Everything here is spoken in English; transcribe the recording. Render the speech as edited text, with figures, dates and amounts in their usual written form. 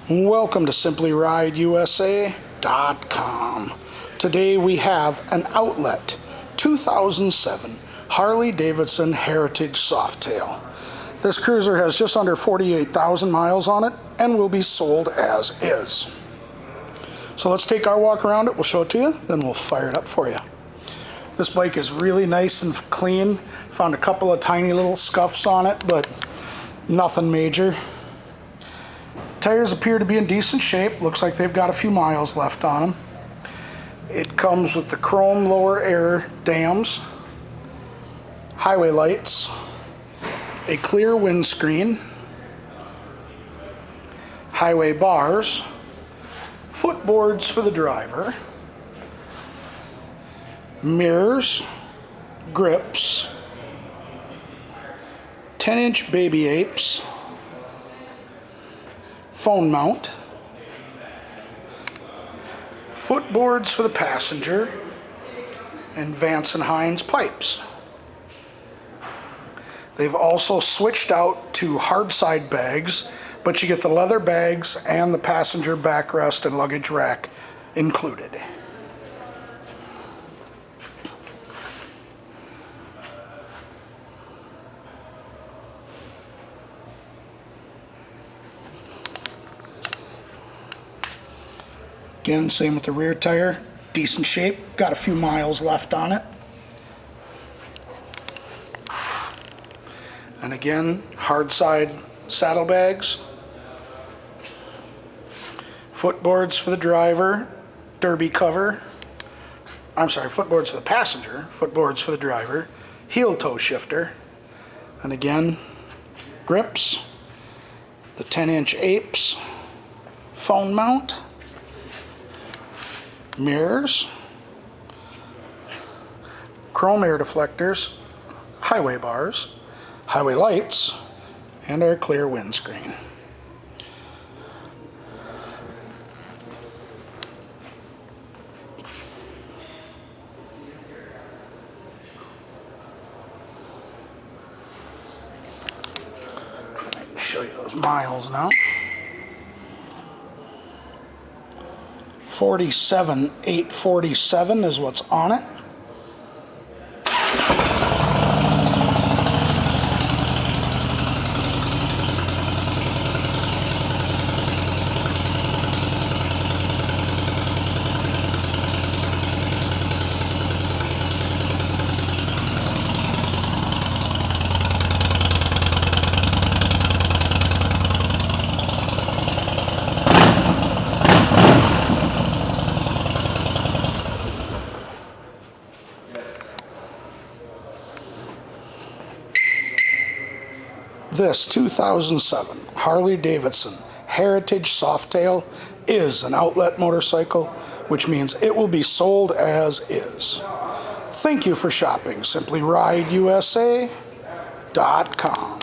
Welcome to SimplyRideUSA.com. Today we have an outlet 2007 Harley Davidson Heritage Softail. This cruiser has just under 48,000 miles on it and will be sold as is. So let's take our walk around it, we'll show it to you, then we'll fire it up for you. This bike is really nice and clean. Found a couple of tiny little scuffs on it, but nothing major. Tires appear to be in decent shape. Looks like they've got a few miles left on them. It comes with the chrome lower air dams, highway lights, a clear windscreen, highway bars, footboards for the driver, mirrors, grips, 10-inch baby apes, phone mount, footboards for the passenger, and Vance & Hines pipes. They've also switched out to hard side bags, but you get the leather bags and the passenger backrest and luggage rack included. Again, same with the rear tire, decent shape, got a few miles left on it. And again, hard side saddlebags, footboards for the driver, derby cover, footboards for the passenger, footboards for the driver, heel toe shifter, and again, grips, the 10-inch apes, phone mount, mirrors, chrome air deflectors, highway bars, highway lights, and our clear windscreen. I'll show you those miles now. 47,847 is what's on it. This 2007 Harley Davidson Heritage Softail is an outlet motorcycle, which means it will be sold as is. Thank you for shopping SimplyRideUSA.com.